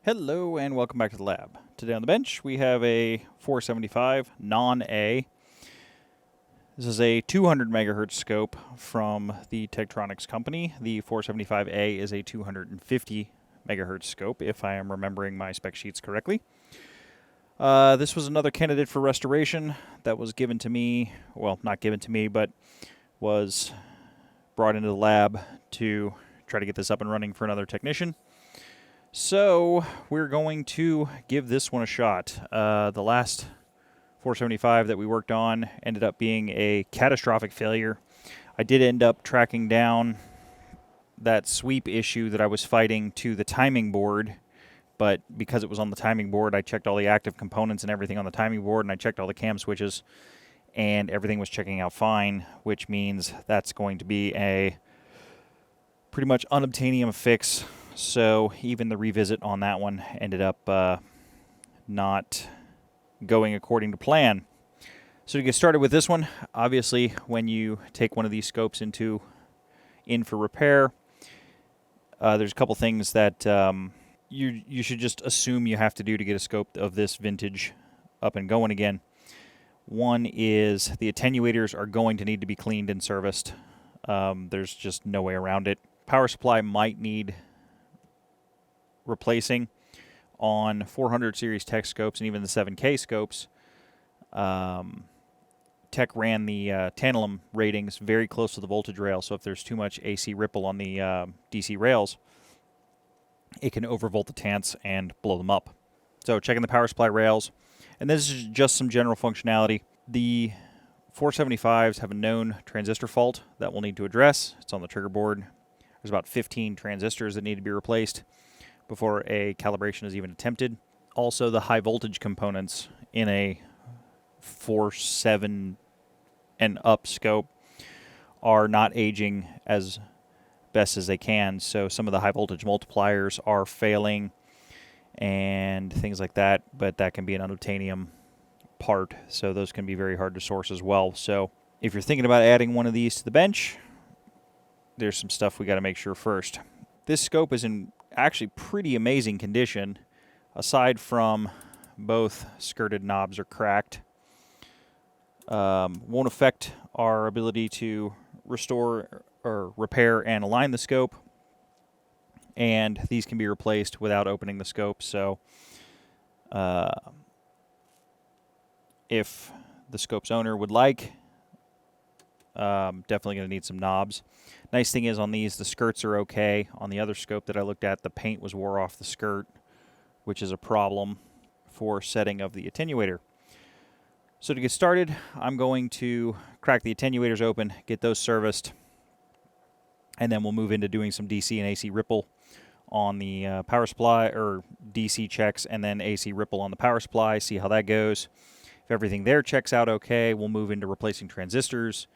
Hello and welcome back to the lab. Today on the bench we have a 475 non-A. This is a 200 megahertz scope from the Tektronix company. The 475A is a 250 megahertz scope, if I am remembering my spec sheets correctly. This was another candidate for restoration that was given to me, well, not given to me, but was brought into the lab to try to get this up and running for another technician. So we're going to give this one a shot. The last 475 that we worked on ended up being a catastrophic failure. I did end up tracking down that sweep issue that I was fighting to the timing board, but because it was on the timing board, I checked all the active components and everything on the timing board, and I checked all the cam switches, and everything was checking out fine, which means that's going to be a pretty much unobtainium fix. So even the revisit on that one ended up not going according to plan. So to get started with this one, obviously when you take one of these scopes in for repair, there's a couple things that you should just assume you have to do to get a scope of this vintage up and going again. One is the attenuators are going to need to be cleaned and serviced. There's just no way around it. Power supply might need replacing on 400 series Tech scopes and even the 7K scopes. Tech ran the tantalum ratings very close to the voltage rail, so if there's too much AC ripple on the DC rails, it can overvolt the tanks and blow them up. So checking the power supply rails, and this is just some general functionality. The 475s have a known transistor fault that we'll need to address. It's on the trigger board. There's about 15 transistors that need to be replaced before a calibration is even attempted. Also, the high voltage components in a 4.7 and up scope are not aging as best as they can, so some of the high voltage multipliers are failing and things like that, but that can be an unobtainium part, so those can be very hard to source as well. So if you're thinking about adding one of these to the bench, there's some stuff we got to make sure first. This scope is in actually pretty amazing condition, aside from both skirted knobs are cracked. Won't affect our ability to restore or repair and align the scope, and these can be replaced without opening the scope. So if the scope's owner would like, definitely going to need some knobs. Nice thing is on these, the skirts are okay. On the other scope that I looked at, the paint was wore off the skirt, which is a problem for setting of the attenuator. So to get started, I'm going to crack the attenuators open, get those serviced, and then we'll move into doing some DC and AC ripple on the power supply, or DC checks and then AC ripple on the power supply, see how that goes. If everything there checks out okay, we'll move into replacing transistors.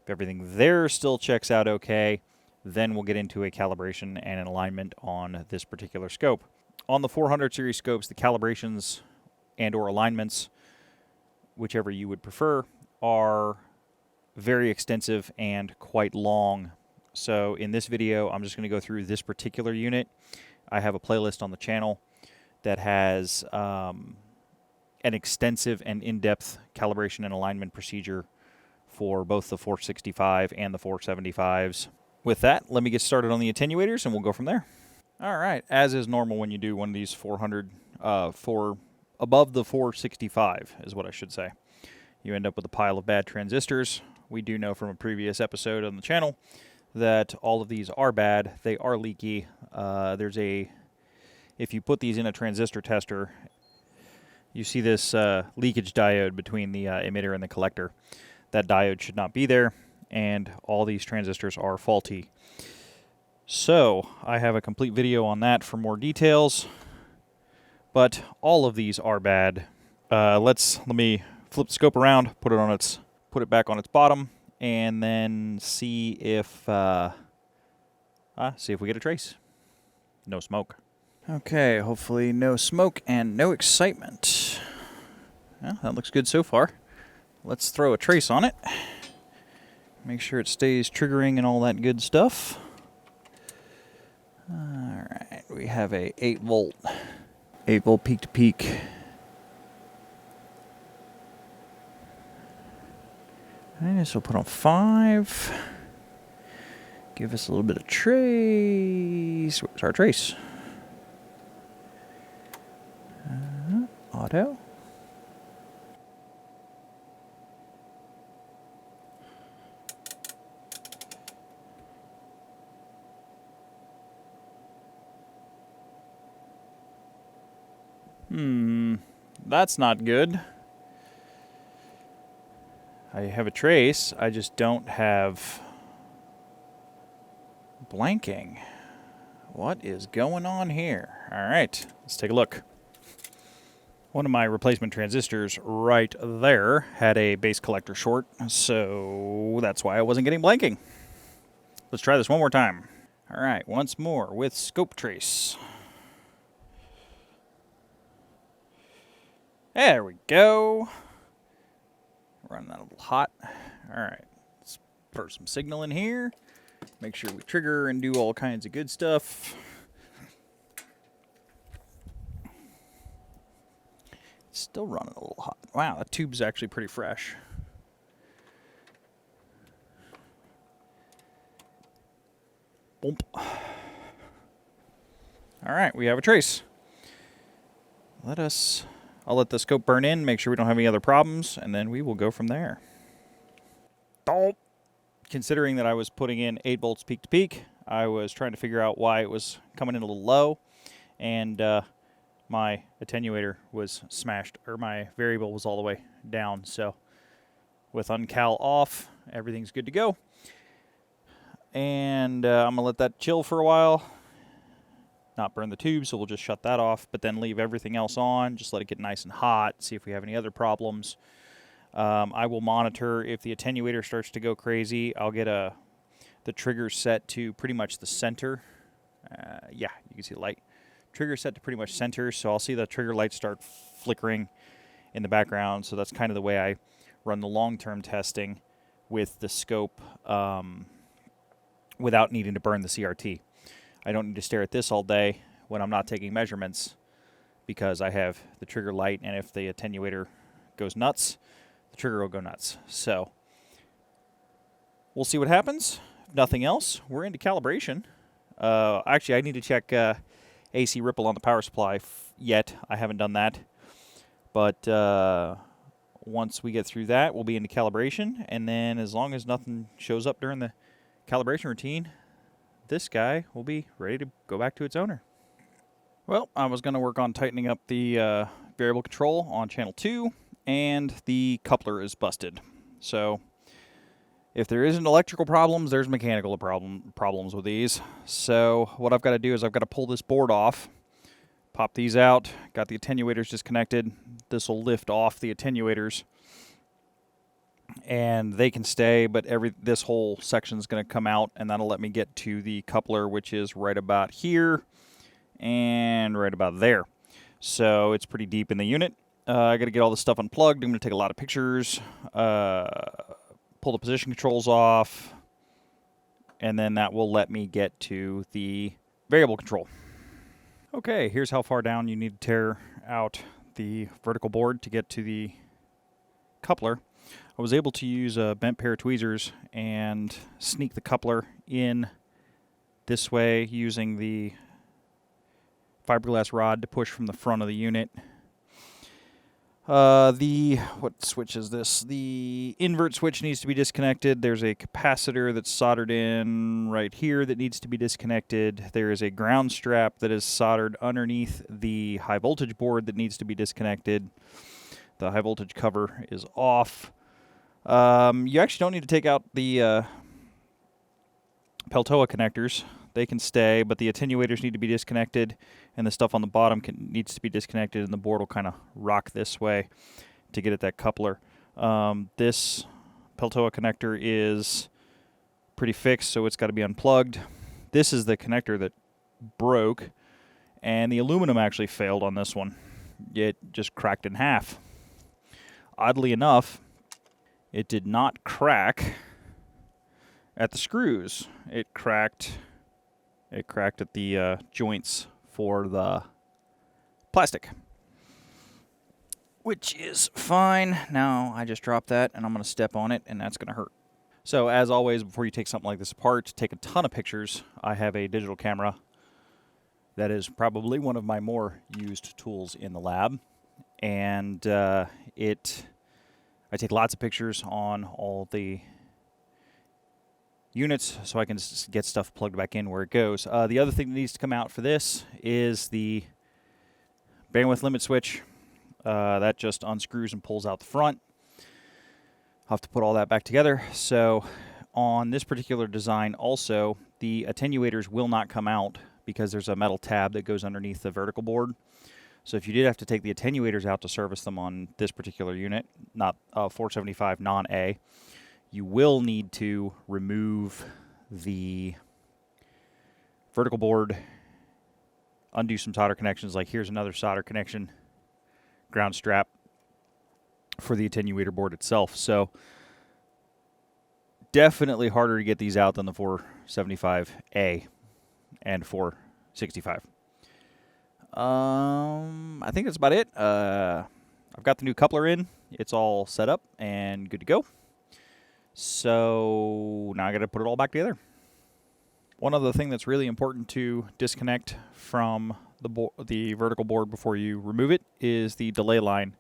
If everything there still checks out okay, then we'll get into a calibration and an alignment on this particular scope. On the 400 series scopes, the calibrations and or alignments, whichever you would prefer, are very extensive and quite long. So in this video, I'm just going to go through this particular unit. I have a playlist on the channel that has an extensive and in-depth calibration and alignment procedure for both the 465 and the 475s. With that, let me get started on the attenuators and we'll go from there. All right, as is normal when you do one of these 400, above the 465 is what I should say. You end up with a pile of bad transistors. We do know from a previous episode on the channel that all of these are bad. They are leaky. If you put these in a transistor tester, you see this leakage diode between the emitter and the collector. That diode should not be there, and all these transistors are faulty. So I have a complete video on that for more details, but all of these are bad. Let me flip the scope around, put it back on its bottom, and then see if we get a trace. No smoke. Okay, hopefully no smoke and no excitement. Well, that looks good so far. Let's throw a trace on it. Make sure it stays triggering and all that good stuff. Alright, we have a 8 volt 8-volt peak to peak. And this will put on 5. Give us a little bit of trace. Where's our trace? Auto. That's not good. I have a trace, I just don't have blanking. What is going on here? All right, let's take a look. One of my replacement transistors right there had a base collector short, so that's why I wasn't getting blanking. Let's try this one more time. All right, once more with scope trace. There we go. Running that a little hot. All right, let's put some signal in here. Make sure we trigger and do all kinds of good stuff. It's still running a little hot. Wow, that tube's actually pretty fresh. Boom. All right, we have a trace. I'll let the scope burn in, make sure we don't have any other problems, and then we will go from there. Considering that I was putting in 8 volts peak to peak, I was trying to figure out why it was coming in a little low, and my attenuator was smashed, or my variable was all the way down. So with uncal off, everything's good to go. And I'm going to let that chill for a while. Not burn the tube, so we'll just shut that off, but then leave everything else on. Just let it get nice and hot, see if we have any other problems. I will monitor if the attenuator starts to go crazy. I'll get the trigger set to pretty much the center. Yeah, you can see the light. Trigger set to pretty much center, so I'll see the trigger light start flickering in the background. So that's kind of the way I run the long-term testing with the scope without needing to burn the CRT. I don't need to stare at this all day when I'm not taking measurements because I have the trigger light, and if the attenuator goes nuts, the trigger will go nuts. So we'll see what happens. If nothing else, we're into calibration. Actually, I need to check AC ripple on the power supply yet. I haven't done that. But once we get through that, we'll be into calibration. And then as long as nothing shows up during the calibration routine, this guy will be ready to go back to its owner. Well, I was going to work on tightening up the variable control on channel 2, and the coupler is busted. So if there isn't electrical problems, there's mechanical problems with these. So what I've got to do is I've got to pull this board off, pop these out, got the attenuators disconnected. This will lift off the attenuators, and they can stay, but this whole section is going to come out, and that'll let me get to the coupler, which is right about here and right about there. So it's pretty deep in the unit. I got to get all this stuff unplugged. I'm going to take a lot of pictures, pull the position controls off, and then that will let me get to the variable control. Okay, here's how far down you need to tear out the vertical board to get to the coupler. I was able to use a bent pair of tweezers and sneak the coupler in this way using the fiberglass rod to push from the front of the unit. What switch is this? The invert switch needs to be disconnected. There's a capacitor that's soldered in right here that needs to be disconnected. There is a ground strap that is soldered underneath the high voltage board that needs to be disconnected. The high voltage cover is off. You actually don't need to take out the Peltoa connectors. They can stay, but the attenuators need to be disconnected, and the stuff on the bottom needs to be disconnected, and the board will kind of rock this way to get at that coupler. This Peltoa connector is pretty fixed, so it's got to be unplugged. This is the connector that broke, and the aluminum actually failed on this one. It just cracked in half. Oddly enough, it did not crack at the screws. It cracked at the joints for the plastic, which is fine. Now I just dropped that and I'm going to step on it and that's going to hurt. So as always, before you take something like this apart, take a ton of pictures. I have a digital camera that is probably one of my more used tools in the lab. And I take lots of pictures on all the units so I can get stuff plugged back in where it goes. The other thing that needs to come out for this is the bandwidth limit switch. That just unscrews and pulls out the front. I'll have to put all that back together. So on this particular design also, the attenuators will not come out because there's a metal tab that goes underneath the vertical board. So if you did have to take the attenuators out to service them on this particular unit, not 475 non-A, you will need to remove the vertical board, undo some solder connections, like here's another solder connection, ground strap for the attenuator board itself. So definitely harder to get these out than the 475A and 465. I think that's about it. I've got the new coupler in. It's all set up and good to go. So now I got to put it all back together. One other thing that's really important to disconnect from the vertical board before you remove it is the delay line.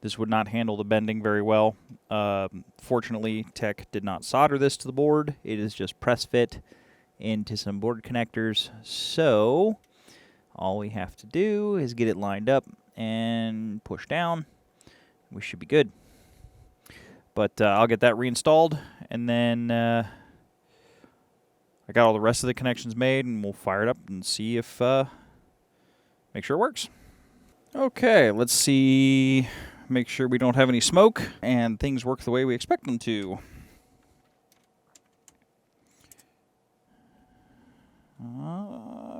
This would not handle the bending very well. Fortunately, Tech did not solder this to the board. It is just press fit into some board connectors. So all we have to do is get it lined up and push down. We should be good. But I'll get that reinstalled, and then I got all the rest of the connections made, and we'll fire it up and see if make sure it works. Okay, let's see. Make sure we don't have any smoke and things work the way we expect them to.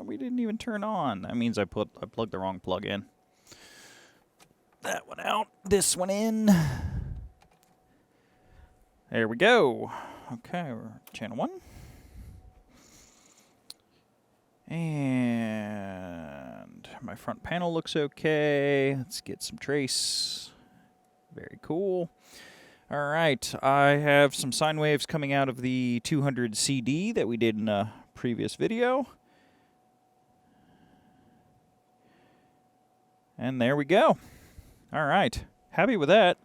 We didn't even turn on. That means I plugged the wrong plug in. That one out. This one in. There we go. Okay, we're channel 1. And my front panel looks okay. Let's get some trace. Very cool. All right, I have some sine waves coming out of the 200 CD that we did in a previous video. And there we go. All right, happy with that.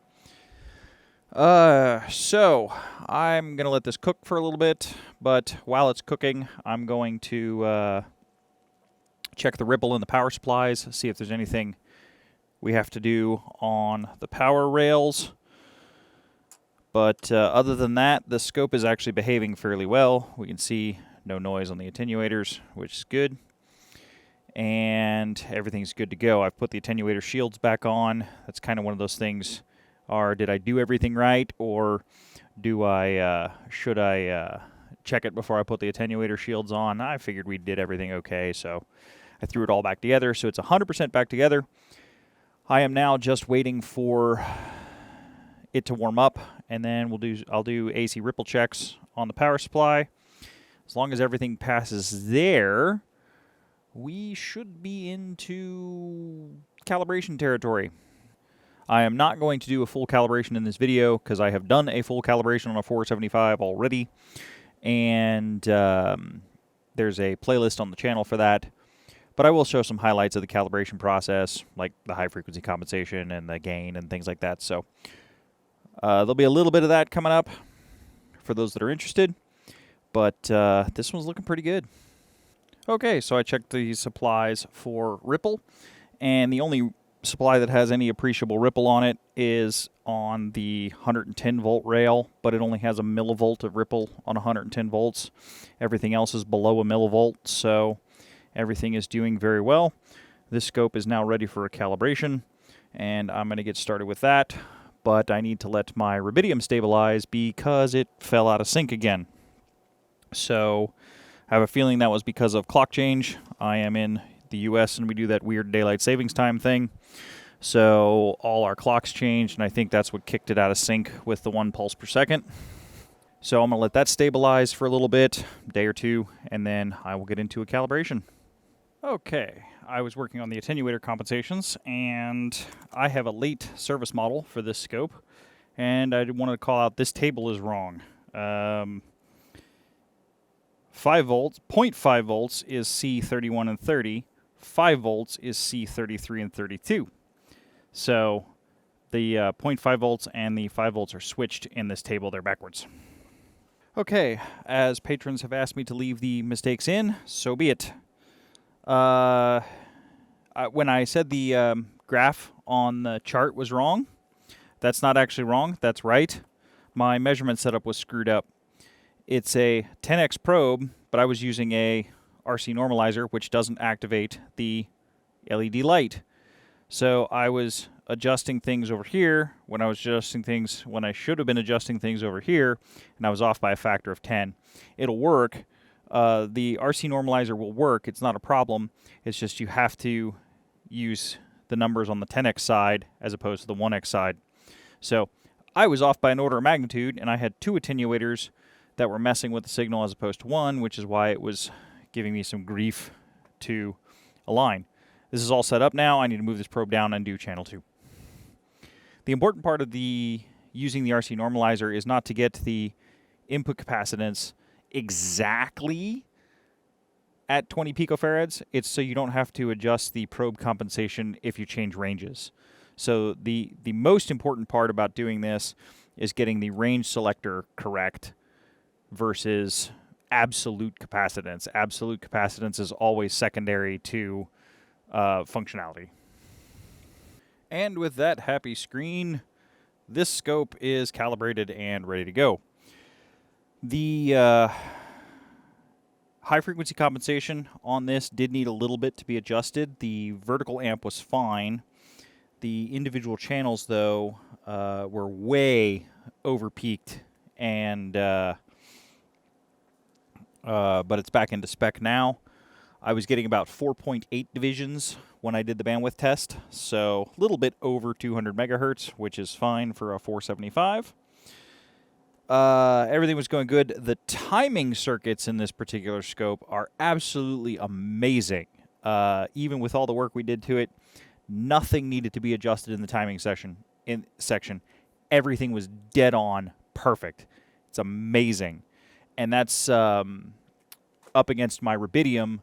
So I'm going to let this cook for a little bit, but while it's cooking, I'm going to check the ripple in the power supplies, see if there's anything we have to do on the power rails. But other than that, the scope is actually behaving fairly well. We can see no noise on the attenuators, which is good. And everything's good to go. I've put the attenuator shields back on. That's kind of one of those things. Did I do everything right, or should I check it before I put the attenuator shields on? I figured we did everything okay, so I threw it all back together. So it's 100% back together. I am now just waiting for it to warm up, and then I'll do AC ripple checks on the power supply. As long as everything passes there, we should be into calibration territory. I am not going to do a full calibration in this video because I have done a full calibration on a 475 already, and there's a playlist on the channel for that. But I will show some highlights of the calibration process, like the high frequency compensation and the gain and things like that. So there'll be a little bit of that coming up for those that are interested, but this one's looking pretty good. Okay, so I checked the supplies for ripple, and the only supply that has any appreciable ripple on it is on the 110 volt rail, but it only has a millivolt of ripple on 110 volts. Everything else is below a millivolt, so everything is doing very well. This scope is now ready for a calibration, and I'm going to get started with that, but I need to let my rubidium stabilize because it fell out of sync again. So I have a feeling that was because of clock change. I am in the US and we do that weird daylight savings time thing. So all our clocks changed, and I think that's what kicked it out of sync with the 1 pulse per second. So I'm going to let that stabilize for a little bit, a day or two, and then I will get into a calibration. Okay, I was working on the attenuator compensations, and I have a late service model for this scope, and I wanted to call out this table is wrong. 5 volts, 0.5 volts is C31 and 30, 5 volts is C33 and 32. So the 0.5 volts and the 5 volts are switched in this table, they're backwards. Okay, as patrons have asked me to leave the mistakes in, so be it. When I said the graph on the chart was wrong, that's not actually wrong, that's right. My measurement setup was screwed up. It's a 10x probe, but I was using a RC normalizer, which doesn't activate the LED light. So I was adjusting things over here when I was adjusting things when I should have been adjusting things over here, and I was off by a factor of 10. It'll work. The RC normalizer will work. It's not a problem. It's just you have to use the numbers on the 10x side as opposed to the 1x side. So I was off by an order of magnitude, and I had 2 attenuators that were messing with the signal as opposed to 1, which is why it was giving me some grief to align. This is all set up now. I need to move this probe down and do channel 2. The important part of using the RC normalizer is not to get the input capacitance exactly at 20 picofarads. It's so you don't have to adjust the probe compensation if you change ranges. So the most important part about doing this is getting the range selector correct versus absolute capacitance. Absolute capacitance is always secondary to functionality. And with that happy screen, this scope is calibrated and ready to go. The high frequency compensation on this did need a little bit to be adjusted. The vertical amp was fine. The individual channels, though, were way over-peaked, and but it's back into spec now. I was getting about 4.8 divisions when I did the bandwidth test, so a little bit over 200 megahertz, which is fine for a 475. Everything was going good. The timing circuits in this particular scope are absolutely amazing. Even with all the work we did to it, nothing needed to be adjusted in the timing section. Everything was dead on perfect. It's amazing. And that's up against my rubidium,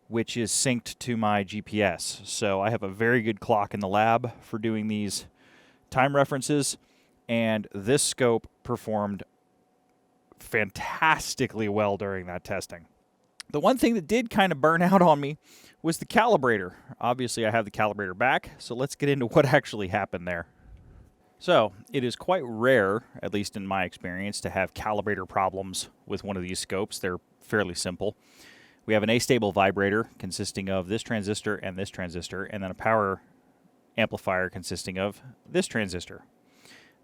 which is synced to my GPS. So I have a very good clock in the lab for doing these time references, and this scope performed fantastically well during that testing. The one thing that did kind of burn out on me was the calibrator. Obviously, I have the calibrator back, so let's get into what actually happened there. So, it is quite rare, at least in my experience, to have calibrator problems with one of these scopes. They're fairly simple. We have an astable vibrator consisting of this transistor, and then a power amplifier consisting of this transistor.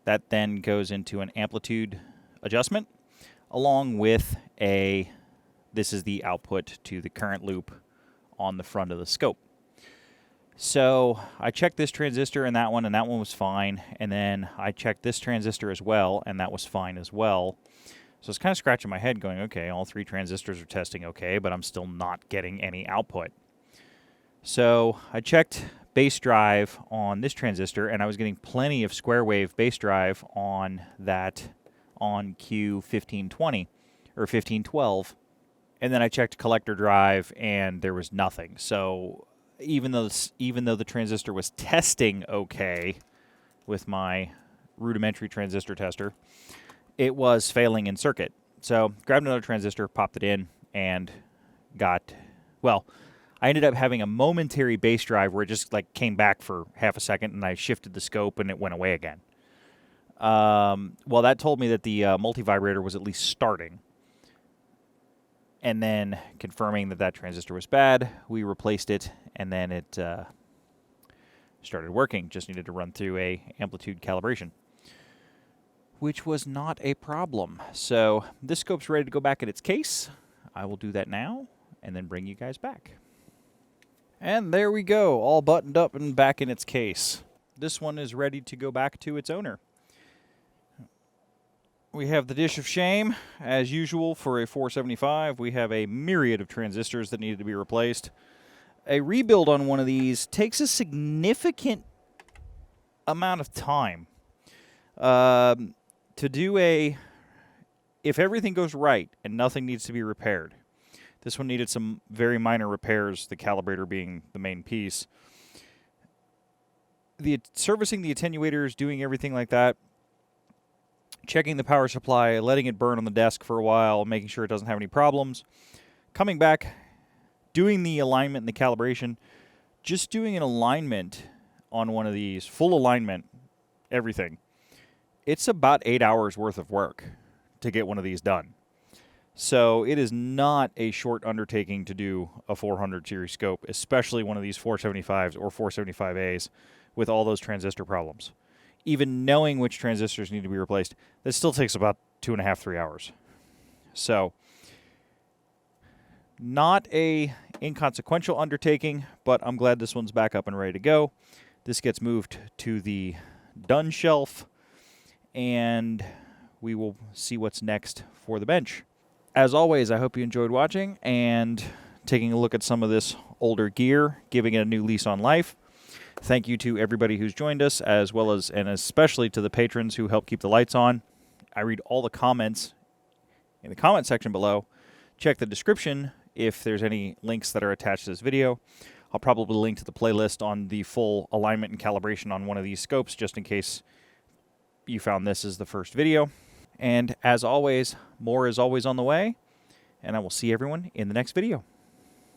That then goes into an amplitude adjustment, along with this is the output to the current loop on the front of the scope. So I checked this transistor and that one was fine, and then I checked this transistor as well, and that was fine as well. So I was kind of scratching my head going, okay, all 3 transistors are testing okay, but I'm still not getting any output. So I checked base drive on this transistor, and I was getting plenty of square wave base drive on Q1520 or 1512. And then I checked collector drive, and there was nothing. So even though the transistor was testing okay with my rudimentary transistor tester, it was failing in circuit. So grabbed another transistor, popped it in, and I ended up having a momentary base drive where it just came back for half a second, and I shifted the scope and it went away again. Well, that told me that the multivibrator was at least starting. And then confirming that transistor was bad, we replaced it, and then it started working. Just needed to run through a amplitude calibration, which was not a problem. So this scope's ready to go back in its case. I will do that now and then bring you guys back. And there we go, all buttoned up and back in its case. This one is ready to go back to its owner. We have the dish of shame. As usual for a 475, we have a myriad of transistors that needed to be replaced. a rebuild on one of these takes a significant amount of time. To do if everything goes right and nothing needs to be repaired, this one needed some very minor repairs, the calibrator being the main piece. Servicing the attenuators, doing everything like that, checking the power supply, letting it burn on the desk for a while, making sure it doesn't have any problems, coming back, doing the alignment and the calibration, just doing an alignment on one of these, full alignment, everything. It's about 8 hours worth of work to get one of these done. So it is not a short undertaking to do a 400 series scope, especially one of these 475s or 475As with all those transistor problems. Even knowing which transistors need to be replaced, that still takes about 2.5, 3 hours. So not a inconsequential undertaking, but I'm glad this one's back up and ready to go. This gets moved to the done shelf, and we will see what's next for the bench. As always, I hope you enjoyed watching and taking a look at some of this older gear, giving it a new lease on life. Thank you to everybody who's joined us, as well as and especially to the patrons who help keep the lights on. I read all the comments in the comment section below. Check the description if there's any links that are attached to this video. I'll probably link to the playlist on the full alignment and calibration on one of these scopes, just in case you found this as the first video. And as always, more is always on the way, and I will see everyone in the next video.